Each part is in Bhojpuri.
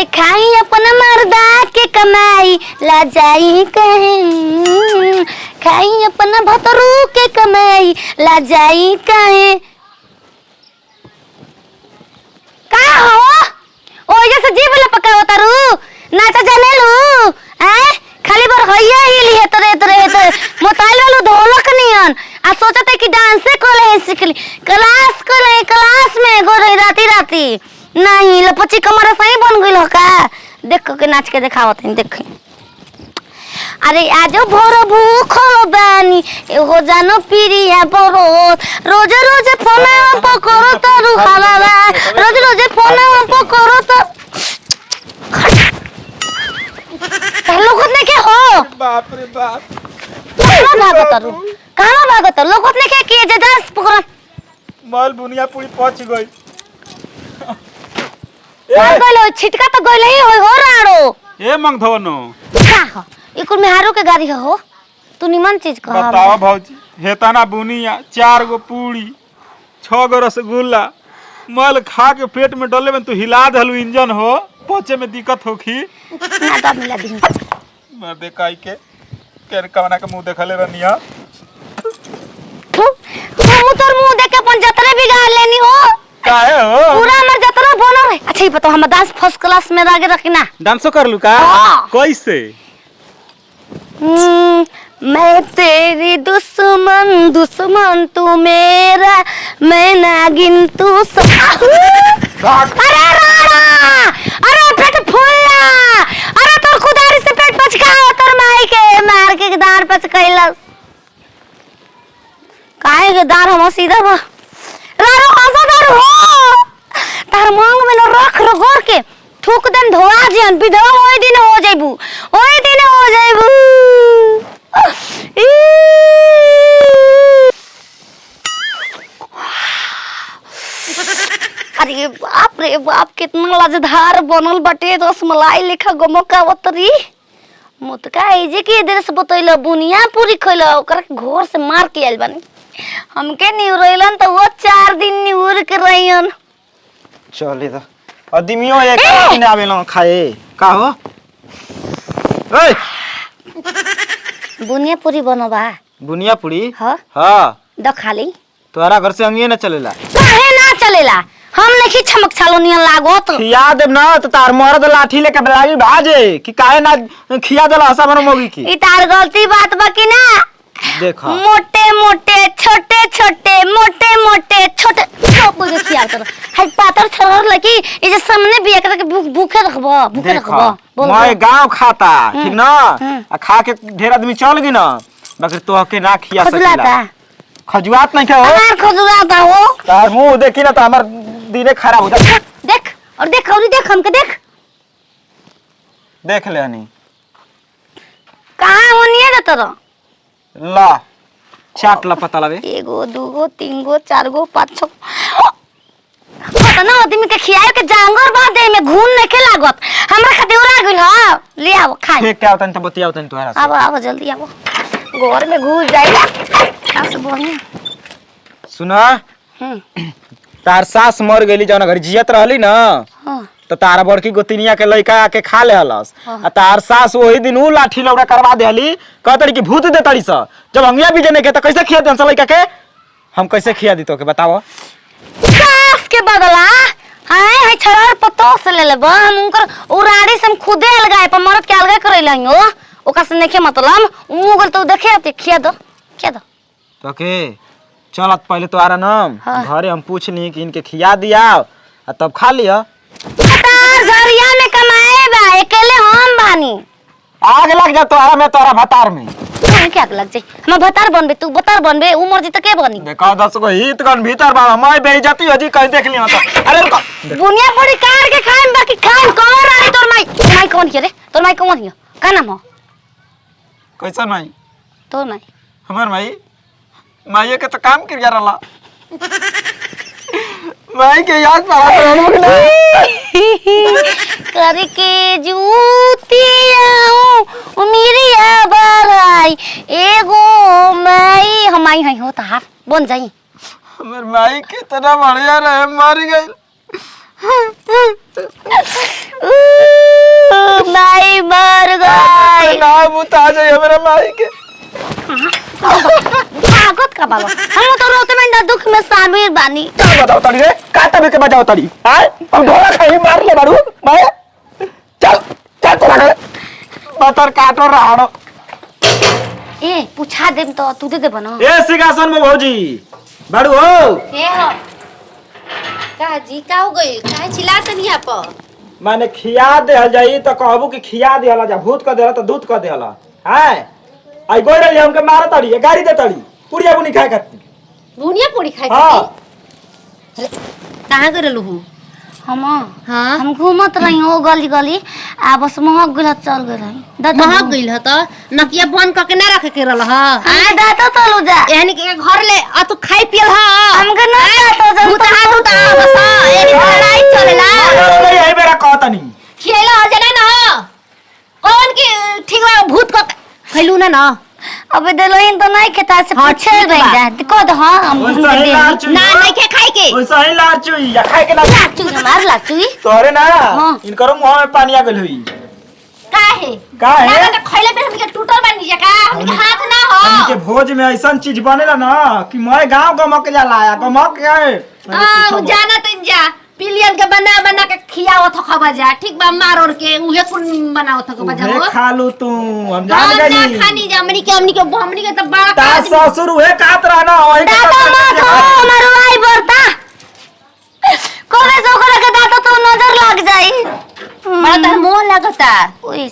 खाई अपना मर्दा के कमाई ला जाई कहे, खाई अपना भतरू के कमाई ला जाई कहे। का हो ओ जैसे जीव ले पका उतारू नाचा जाने लू हैं खाली बर हइया ही लिए तरे तरे तरे मोबाइल वाला ढोलक नियन आ सोचते कि डांस को ले सीखली क्लास में गो रही राती राती नहीं लपची कमर सही बन गइल हो का देख के नाच के दिखावत है देख। अरे आज भोर भूख बानी एगो जानो पिरिया बरो रोज रोज फोन पकड़ो तारू हवाला रोज रोज फोन पकड़ो तो लोगों ने क्या हो बाप रे बाप कहाँ भागत लोगों ने क्या किए जजा पकड़ मल बुनिया पूरी पहुंच गई। गइलो छिटका तो गइल ही हो राड़ो ए मंगधवनो का हो इकुल में हारो के गाड़ी हो तू निमन चीज कह बताओ भौजी हेताना बुनिया 4 गो पूरी 6 गो रसगुल्ला मल खा के पेट में डले में तू हिला दलू इंजन हो पहुंचे में दिक्कत होखी ना तो मिला दी मर दे काई के केर कवना के मुंह देखले रनिया हम तोर मुंह देख के अपन जतरे बिगाड़ लेनी हो काहे हो पूरा हमर जतरा बोनो रे। अच्छा ये बताओ हम डांस फर्स्ट क्लास में आगे रखना डांसो कर लू का कैसे मैं तेरी दुश्मन दुश्मन तू मेरा मैं नागिन तू अरे राणा अरे पेट फूला अरे तोर खुदारी से पेट पचका तोर माई के मार के दार पचकैलस काहे के दार हम सीधा बा राणा हंसा दार हो तार मांग में न रख रगोर के थूक देन धोआ जियन विधवा ओई दिन हो जाइबू ओई दिन हो जाइबू। अरे बाप रे बाप कितना लाजधार बनल बाटे रसमलाई लेखा गमकावतरी मुतका इजे के इधर से बतैला बुनिया पूरी खइला ओकरा घोर से मार के आइल बानी हमके निउरैलन तो वो 4 दिन निउर के रहियन चले दा आदमियों एक दिन आवेला खाए का हो ओए बुनिया पूरी बनबा बुनिया पूरी हां हां द खाली तोरा घर से अंगे न चलेला काहे ना चलेला हम नहीं छमक छालो नियन लागत खिया देब ना तो तार मर्द लाठी लेके बलाई भाजे कि काहे ना खिया देला हसा मन मोगी की ई तार गलती बात बा कि ना देखा मोटे मोटे छोटे छोटे मोटे मोटे छोटे सब को खिया कर हाय पातर छरर लकी ई जे सामने बिया कर के भूखे रखबो मैं गांव खाता कि ना आ खा के ढेर आदमी चल गई ना मगर तो के ना खिया सकेला खजुआत नहीं खाओ हमार खजुआत हो तार मुंह देखी ना तो हमार दिने खराब हो जाए देख और देख और देख हमके देख ले हनी कहां होनिए रे तोरा ला चाट ला पता लगे 1 2 3 4 5 6 पता ना आदमी के खियाए के जांगर बा दे में घून नहीं के लागत हमरा खातिर उड़ा गेल ह ले आओ खाए ठीक क्या होतन त बतियाओ तन तोहरा से अब जल्दी आओ घर में घुस जाइला सास बोनी सुना तार सास मर गईली जौन घर जियत रहली ना हां तो तारा बड़की गोतिनिया के लइका आके खा ले हलस आ तार सास वही दिन उ लाठी लौड़ा करवा देली कहतरी कि भूत देतड़ी स जब अंगिया भी जने के त कैसे खिया देन स लइका के हम कैसे खिया दी तो के बताओ सास के बदला हाय हाय छरार पतो से ले लेबा हम उनकर उराड़ी से हम खुदे अलगाए पर मरद के अलगा करैलन हो ओका से नेखे मतलब मुगल तो देखे त खिया दो तो के चलत पहले तो आरा नाम घरे हम पूछ ली कि इनके खिया दिया आ तब खा लिया तार घरिया में कमाए बा अकेले हम बानी आग लग जा तोरा में तोरा भतार में तू क्या लग जाई हम भतार बनबे तू भतार बनबे उमर जी त के बनी देखा 10 गो हित गन भीतर बा मैं बेइज्जती हजी कह देख लिया तो अरे रुको बुनिया बड़ी कार के खाएम बाकी खाएम कौन रही तोर माई कौन है रे तोर माई कौन है का नाम हो कैसा नहीं तोर माई हमार माई के तो काम कर जा रहा माई के याद पड़ा करके जूतिया उमिरिया बराई एगो माई हमाई है हो तार बन जाई हमर माई कितना बढ़िया रहे मर गई बुता जाए मेरा माई के। भागत का बाबा हम तो रोते में ना दुख में शामिल बानी। का बताओ तड़ी रे का तबे के बजाओ तड़ी हां हम ढोला खाई मार ले बारू मैं चल चल तोरा बतर काटो राणो ए पूछा देम तो तू दे बनो। ए सिंहासन में भौजी बारू हो के हो का जी का हो गई काहे चिल्लात नहीं आप माने खिया दे जाई तो कहबू कि खिया देला जा भूत क देला तो दूध क देला हां आई गोई रही हमके मार तड़ी गाड़ी दे तड़ी पुड़िया बुनी खाए खाती बुनिया पूरी खाई हां कहां गरलू हूं हां हम घूमत रही हो गली गली आ बस महक गेल चल गेल रही महक गइल ह त नकिया बंद क के ना रखे के रहल ह आ दाता तलू जा यानी के घर ले आ तू खाई पियल ह हमके ना दाता जा उता बस एनी लड़ाई चलेला यही मेरा कहतनी खेला हो जाना ना कौन की ठीक बा भूत क खैलू ना अबे देलोइन तो नहीं खेता से हाँ, पूछे ठीक भाई बा। जा कद हां हम वैसा ही लाचू ना नहीं के खाई के वैसा ही लाचू या खाए के ना लाचू मार लाचू तोरे ना हाँ। इनकर मुंह में पानी आ गेल हुई काहे का है ना खैले पे हमके टूटल बन जा का हमके हाथ ना हो हमके भोज में ऐसा चीज बनेला ना कि मैं गांव गमक जाला आया गमक के जाना त जा पिलियन के बना के खियावत खबा जा ठीक बा मार और के उहे कुन बनावत खबा जा उहे हो खा लू तू हम जान हम ना गई खानी जा हमनी के त बड़ा ता ससुर उहे कात रहना वही दाता मत हो मरवाई बरता कोबे से ओकरा के दाता तो नजर लग जाई बड़ा त मोह लगता ओए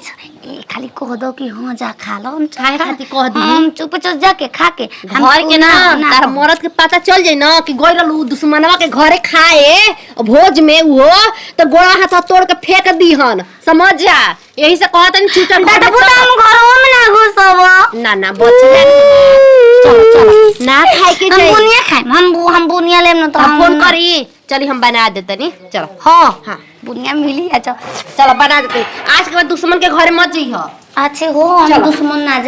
ए खाली कह दो कि हां जा खा लो हम काहे खातिर कह दी हम चुप जाके खा के हम घर के ना तार मरद के पता चल जाई ना कि गोई रहलू दुश्मनवा के घरे खाए भोज में वो तो गोड़ा हाथ तोड़ के फेंक दीहन समझ जा यही से कहत नहीं चूटा दाता पुता हम घरों में ना घुसब ना बच जा चलो ना खाए के हम जाई बुनिया खाए हम बुनिया लेम ना तो हम हम फोन करी चली हम बना देतनी चलो हां हाँ बुनिया मिली है चलो बना देते आज के बाद दुश्मन के घरे मत जइहो अच्छे हो हम दुश्मन ना